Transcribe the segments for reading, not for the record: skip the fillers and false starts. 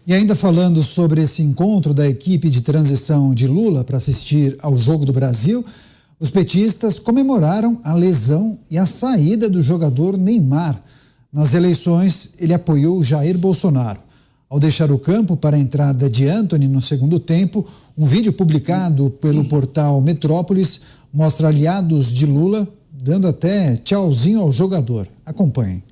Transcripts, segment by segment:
E ainda falando sobre esse encontro da equipe de transição de Lula para assistir ao Jogo do Brasil, os petistas comemoraram a lesão e a saída do jogador Neymar. Nas eleições, ele apoiou Jair Bolsonaro. Ao deixar o campo para a entrada de Antony no segundo tempo, um vídeo publicado pelo portal Metrópolis mostra aliados de Lula dando até tchauzinho ao jogador. Acompanhem.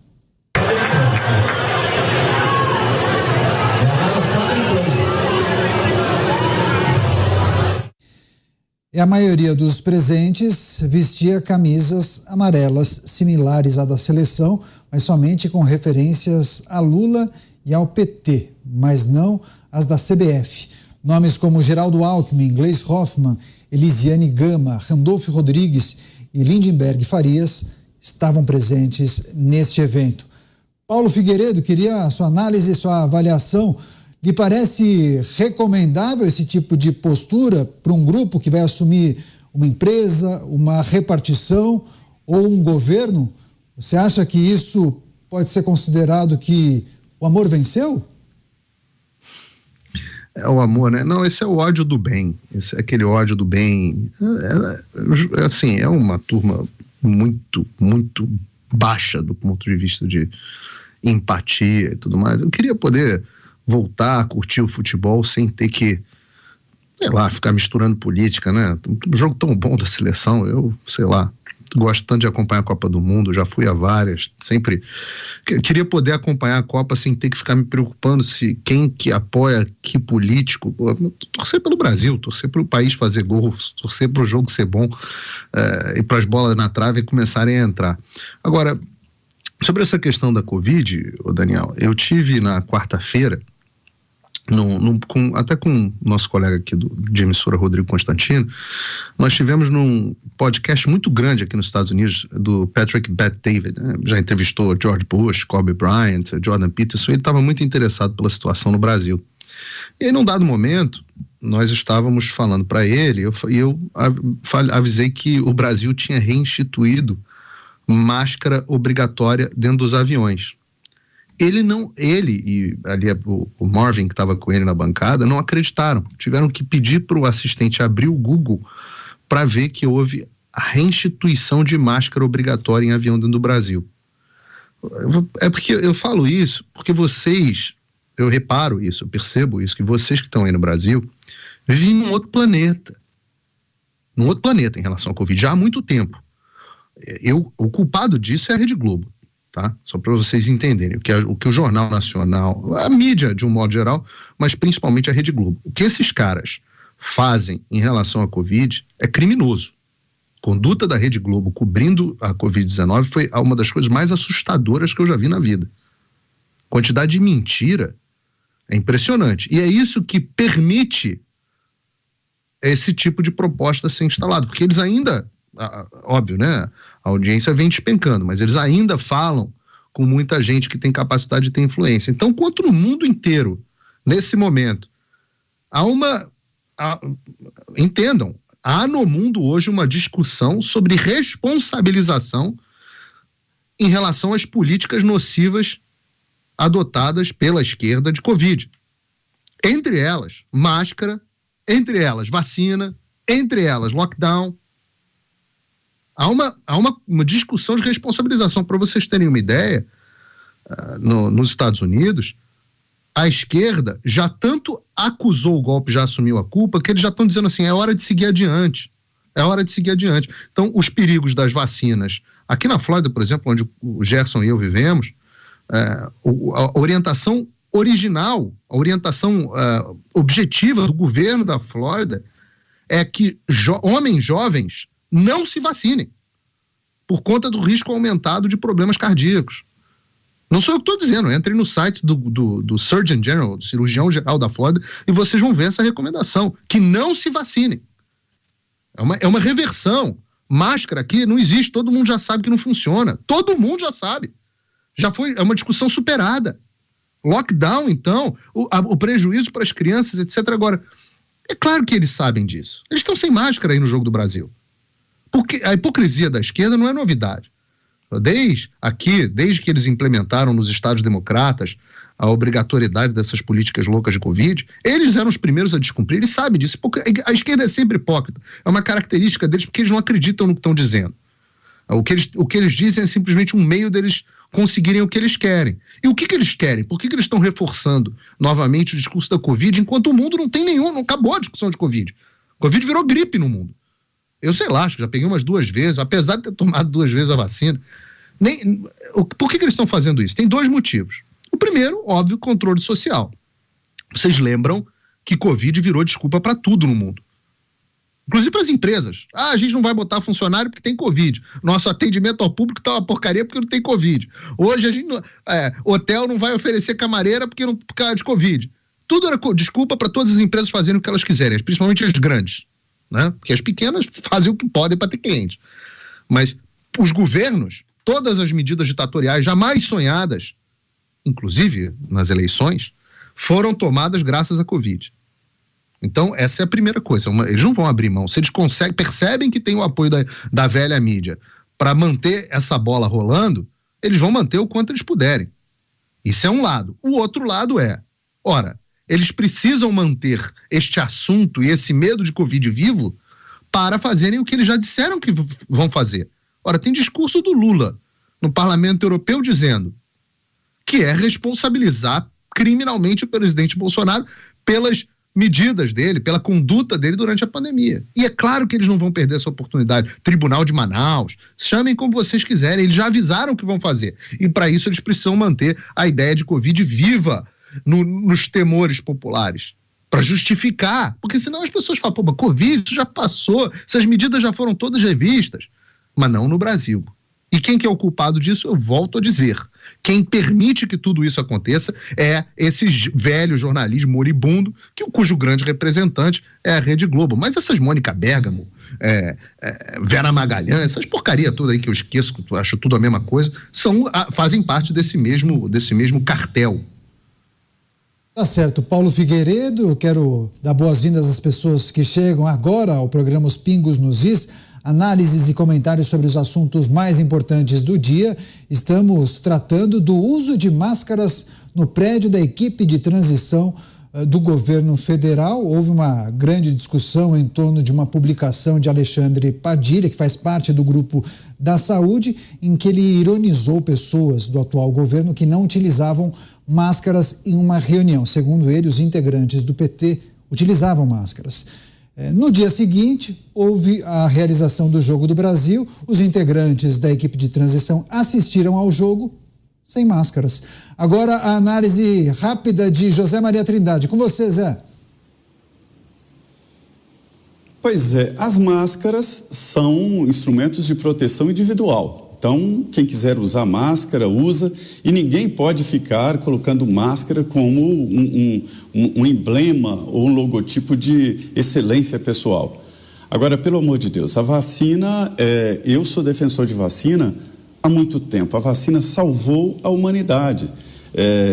E a maioria dos presentes vestia camisas amarelas similares à da seleção, mas somente com referências a Lula e ao PT, mas não as da CBF. Nomes como Geraldo Alckmin, Gleisi Hoffmann, Elisiane Gama, Randolfo Rodrigues e Lindenberg Farias estavam presentes neste evento. Paulo Figueiredo, queria a sua análise, sua avaliação. Lhe parece recomendável esse tipo de postura para um grupo que vai assumir uma empresa, uma repartição ou um governo? Você acha que isso pode ser considerado que o amor venceu? É o amor, né? Não, esse é o ódio do bem. Esse é aquele ódio do bem. Assim, é uma turma muito, muito baixa do ponto de vista de empatia e tudo mais. Eu queria poder voltar a curtir o futebol sem ter que, sei lá, ficar misturando política, né? Um jogo tão bom da seleção, eu, sei lá, gosto tanto de acompanhar a Copa do Mundo, já fui a várias, sempre queria poder acompanhar a Copa sem ter que ficar me preocupando se quem que apoia que político. Torcer pelo Brasil, torcer para o país fazer gol, torcer para o jogo ser bom, e para as bolas na trave começarem a entrar. Agora, sobre essa questão da Covid, Daniel, eu tive na quarta-feira, até com o nosso colega aqui de emissora, Rodrigo Constantino, nós tivemos num podcast muito grande aqui nos Estados Unidos, do Patrick Bet-David, né? Já entrevistou George Bush, Kobe Bryant, Jordan Peterson, ele estava muito interessado pela situação no Brasil. E aí, num dado momento, nós estávamos falando para ele, e eu avisei que o Brasil tinha reinstituído máscara obrigatória dentro dos aviões. Ele e ali o Marvin, que estava com ele na bancada, não acreditaram. Tiveram que pedir para o assistente abrir o Google para ver que houve a reinstituição de máscara obrigatória em avião dentro do Brasil. É porque eu falo isso, porque eu reparo isso, eu percebo isso, que vocês que estão aí no Brasil vivem num outro planeta em relação ao Covid, já há muito tempo. O culpado disso é a Rede Globo, tá? Só para vocês entenderem o que o Jornal Nacional, a mídia de um modo geral, mas principalmente a Rede Globo, o que esses caras fazem em relação à Covid é criminoso. A conduta da Rede Globo cobrindo a Covid-19 foi uma das coisas mais assustadoras que eu já vi na vida. A quantidade de mentira é impressionante, e é isso que permite esse tipo de proposta ser instalado, porque eles ainda, óbvio, né? A audiência vem despencando, mas eles ainda falam com muita gente que tem capacidade de ter influência. Então, quanto no mundo inteiro, nesse momento, entendam, há no mundo hoje uma discussão sobre responsabilização em relação às políticas nocivas adotadas pela esquerda de Covid. Entre elas, máscara, entre elas, vacina, entre elas, lockdown. Há uma discussão de responsabilização. Para vocês terem uma ideia, nos Estados Unidos, a esquerda já tanto acusou o golpe, já assumiu a culpa, que eles já estão dizendo assim, é hora de seguir adiante. É hora de seguir adiante. Então, os perigos das vacinas. Aqui na Flórida, por exemplo, onde o Gerson e eu vivemos, a orientação original, a orientação objetiva do governo da Flórida é que homens jovens não se vacinem, por conta do risco aumentado de problemas cardíacos. Não sou eu que estou dizendo, entrem no site do Surgeon General, do cirurgião geral da Flórida, e vocês vão ver essa recomendação, que não se vacinem. É uma reversão. Máscara aqui não existe, todo mundo já sabe que não funciona. Todo mundo já sabe. É uma discussão superada. Lockdown, então, o prejuízo para as crianças, etc. Agora, é claro que eles sabem disso. Eles estão sem máscara aí no Jogo do Brasil. Porque a hipocrisia da esquerda não é novidade. Desde que eles implementaram nos estados democratas a obrigatoriedade dessas políticas loucas de Covid, eles eram os primeiros a descumprir, eles sabem disso, porque a esquerda é sempre hipócrita, é uma característica deles, porque eles não acreditam no que estão dizendo. O que eles dizem é simplesmente um meio deles conseguirem o que eles querem. E o que eles querem? Por que eles estão reforçando novamente o discurso da Covid, enquanto o mundo não acabou a discussão de Covid. Covid virou gripe no mundo. Eu sei lá, acho que já peguei umas 2 vezes, apesar de ter tomado 2 vezes a vacina. Por que eles estão fazendo isso? Tem 2 motivos. O primeiro, óbvio, controle social. Vocês lembram que Covid virou desculpa para tudo no mundo. Inclusive para as empresas. A gente não vai botar funcionário porque tem Covid. Nosso atendimento ao público está uma porcaria porque não tem Covid. Hoje a gente hotel não vai oferecer camareira por causa de Covid. Tudo era desculpa para todas as empresas fazerem o que elas quiserem, principalmente as grandes, né? Porque as pequenas fazem o que podem para ter cliente. Mas os governos, todas as medidas ditatoriais jamais sonhadas, inclusive nas eleições, foram tomadas graças à Covid. Então, essa é a primeira coisa. Eles não vão abrir mão. Se eles percebem que tem o apoio da velha mídia para manter essa bola rolando, eles vão manter o quanto eles puderem. Isso é um lado. O outro lado eles precisam manter este assunto e esse medo de Covid vivo para fazerem o que eles já disseram que vão fazer. Tem discurso do Lula no Parlamento Europeu dizendo que é responsabilizar criminalmente o presidente Bolsonaro pelas medidas dele, pela conduta dele durante a pandemia. E é claro que eles não vão perder essa oportunidade. Tribunal de Manaus, chamem como vocês quiserem, eles já avisaram o que vão fazer. E para isso eles precisam manter a ideia de Covid viva nos temores populares, para justificar, porque senão as pessoas falam, Covid, isso já passou, essas medidas já foram todas revistas, mas não no Brasil. E quem que é o culpado disso? Eu volto a dizer. Quem permite que tudo isso aconteça é esse velho jornalismo moribundo, cujo grande representante é a Rede Globo. Mas essas Mônica Bergamo, Vera Magalhães, essas porcaria toda aí que eu esqueço, que eu acho tudo a mesma coisa, fazem parte desse mesmo cartel. Tá certo. Paulo Figueiredo, eu quero dar boas-vindas às pessoas que chegam agora ao programa Os Pingos nos Is. Análises e comentários sobre os assuntos mais importantes do dia. Estamos tratando do uso de máscaras no prédio da equipe de transição do governo federal. Houve uma grande discussão em torno de uma publicação de Alexandre Padilha, que faz parte do grupo da saúde, em que ele ironizou pessoas do atual governo que não utilizavam máscaras em uma reunião. Segundo ele, os integrantes do PT utilizavam máscaras. No dia seguinte, houve a realização do Jogo do Brasil. Os integrantes da equipe de transição assistiram ao jogo sem máscaras. Agora, a análise rápida de José Maria Trindade. Com você, Zé. Pois é, as máscaras são instrumentos de proteção individual. Então, quem quiser usar máscara, usa, e ninguém pode ficar colocando máscara como um emblema ou um logotipo de excelência pessoal. Agora, pelo amor de Deus, a vacina, eu sou defensor de vacina há muito tempo. A vacina salvou a humanidade.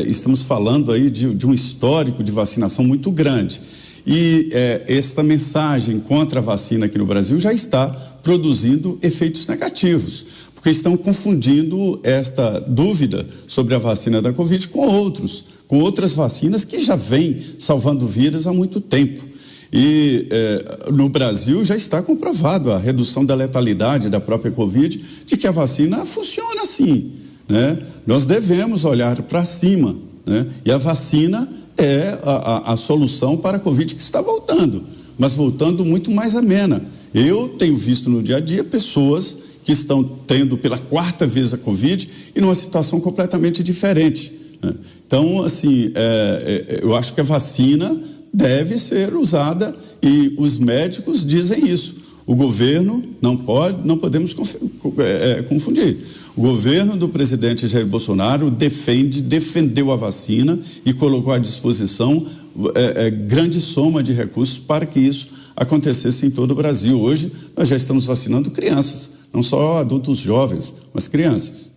Estamos falando aí de um histórico de vacinação muito grande. E esta mensagem contra a vacina aqui no Brasil já está produzindo efeitos negativos, porque estão confundindo esta dúvida sobre a vacina da Covid com outras vacinas que já vêm salvando vidas há muito tempo. E no Brasil já está comprovado a redução da letalidade da própria Covid, de que a vacina funciona assim, né? Nós devemos olhar para cima, né? E a vacina é a solução para a Covid que está voltando, mas voltando muito mais amena. Eu tenho visto no dia a dia pessoas que estão tendo pela 4ª vez a Covid e numa situação completamente diferente, né? Então, assim, eu acho que a vacina deve ser usada e os médicos dizem isso. O governo não podemos confundir. O governo do presidente Jair Bolsonaro defendeu a vacina e colocou à disposição grande soma de recursos para que isso acontecesse em todo o Brasil. Hoje nós já estamos vacinando crianças, não só adultos jovens, mas crianças.